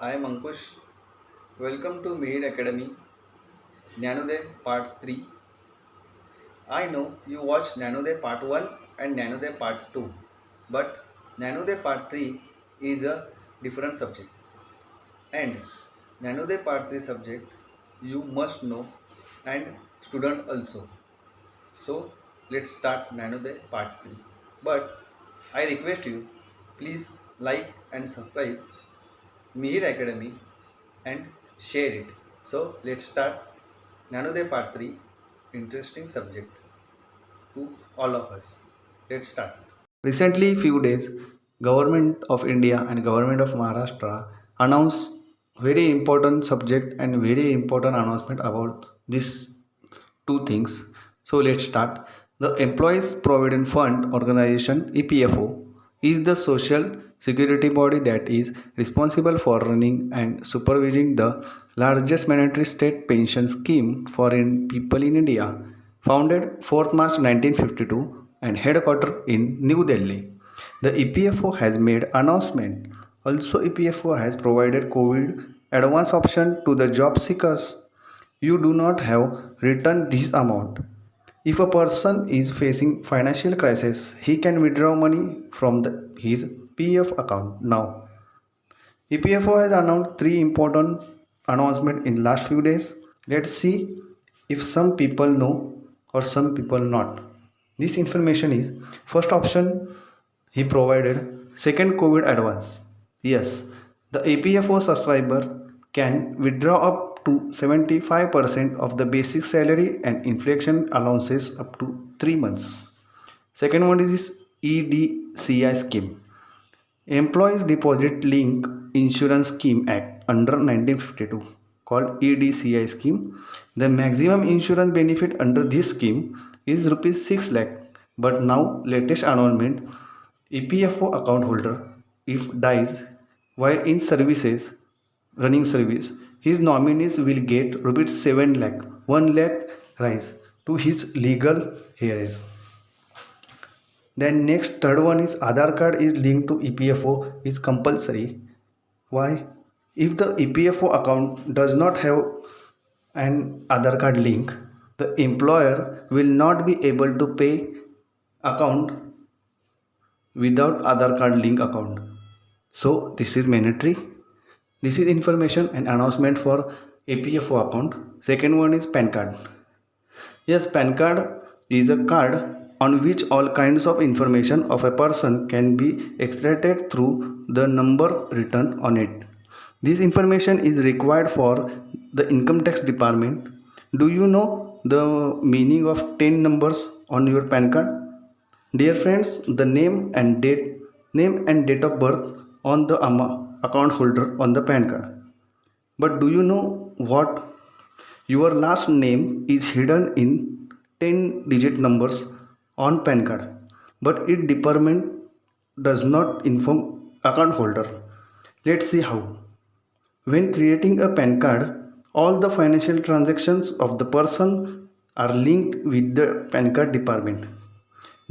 I am Ankush. Welcome to Mihir Academy, Nanoday Part 3. I know you watched Nanoday Part 1 and Nanoday Part 2, but Nanoday Part 3 is a different subject. And Nanoday Part 3 subject you must know and student also. So let's start Nanoday Part 3. But I request you, please like and subscribe Mihir Academy and share it. So let's start Nanoday Part 3, interesting subject to all of us. Let's start. Recently, few days, Government of India and Government of Maharashtra announced very important subject and very important announcement about these two things. So let's start. The Employees Provident Fund Organization (EPFO) is the social security body that is responsible for running and supervising the largest mandatory state pension scheme for people in India. Founded 4th March 1952 and headquartered in New Delhi. The EPFO has made announcement. Also, EPFO has provided COVID advance option to the job seekers. You do not have returned this amount. If a person is facing financial crisis, he can withdraw money from his PF account now. EPFO has announced three important announcements in last few days. Let's see if some people know or some people not. This information is first option he provided, second COVID advance. Yes, the EPFO subscriber can withdraw up to 75% of the basic salary and inflation allowances up to 3 months. Second one is EDCI scheme. Employees Deposit Link Insurance Scheme Act under 1952 called EDCI scheme. The maximum insurance benefit under this scheme is rupees 6 lakh, but now latest announcement EPFO account holder if dies while in services running service, his nominees will get rupees 7 lakh, 1 lakh rise to his legal heirs. Then next third one is Aadhaar card is linked to EPFO is compulsory. Why? If the EPFO account does not have an Aadhaar card link, the employer will not be able to pay account without Aadhaar card link account. So this is mandatory. This is information and announcement for EPFO account. Second one is PAN card. Yes, PAN card is a card on which all kinds of information of a person can be extracted through the number written on it. This information is required for the income tax department. Do you know the meaning of 10 numbers on your PAN card? Dear friends, the name and date of birth on the account holder on the PAN card. But do you know what your last name is hidden in 10 digit numbers on PAN card, but its department does not inform account holder. Let's see how. When creating a PAN card, all the financial transactions of the person are linked with the PAN card department.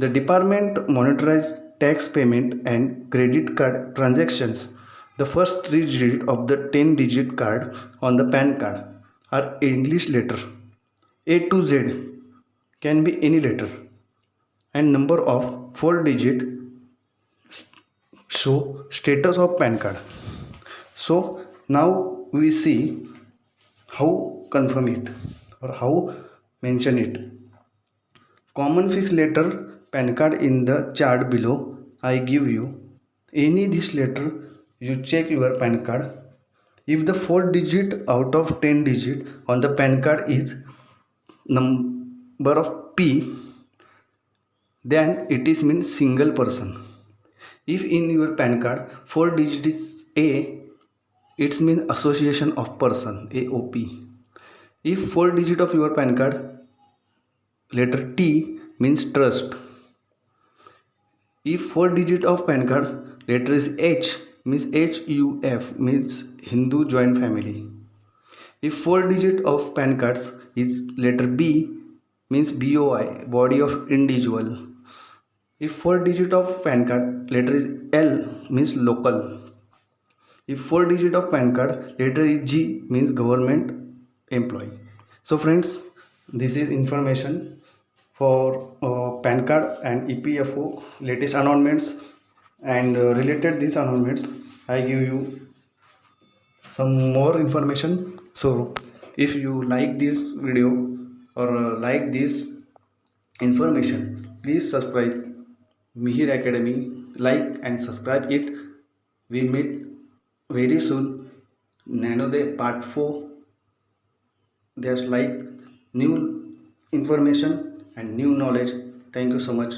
The department monitors tax payment and credit card transactions. The first three digits of the 10 digit card on the PAN card are English letter. A to Z can be any letter and number of 4 digit show status of PAN card. So now we see how confirm it or how mention it. Common fixed letter PAN card in the chart below. I give you any this letter, you check your PAN card. If the 4 digit out of 10 digit on the PAN card is number of P, then it is means single person. If in your PAN card 4 digit is A, it means association of person, AOP. If 4 digit of your PAN card letter T means trust. If 4 digit of PAN card letter is H means HUF means Hindu joint family. If 4 digit of PAN cards is letter B means BOI body of individual. If 4 digit of PAN card letter is L means local. If 4 digit of PAN card, letter is G, means government employee. So friends, this is information for PAN card and EPFO latest announcements, and related these announcements I give you some more information. So if you like this video or like this information, please subscribe Mihir Academy, like and subscribe it. We meet very soon. Nanode part 4. There's like new information and new knowledge. Thank you so much.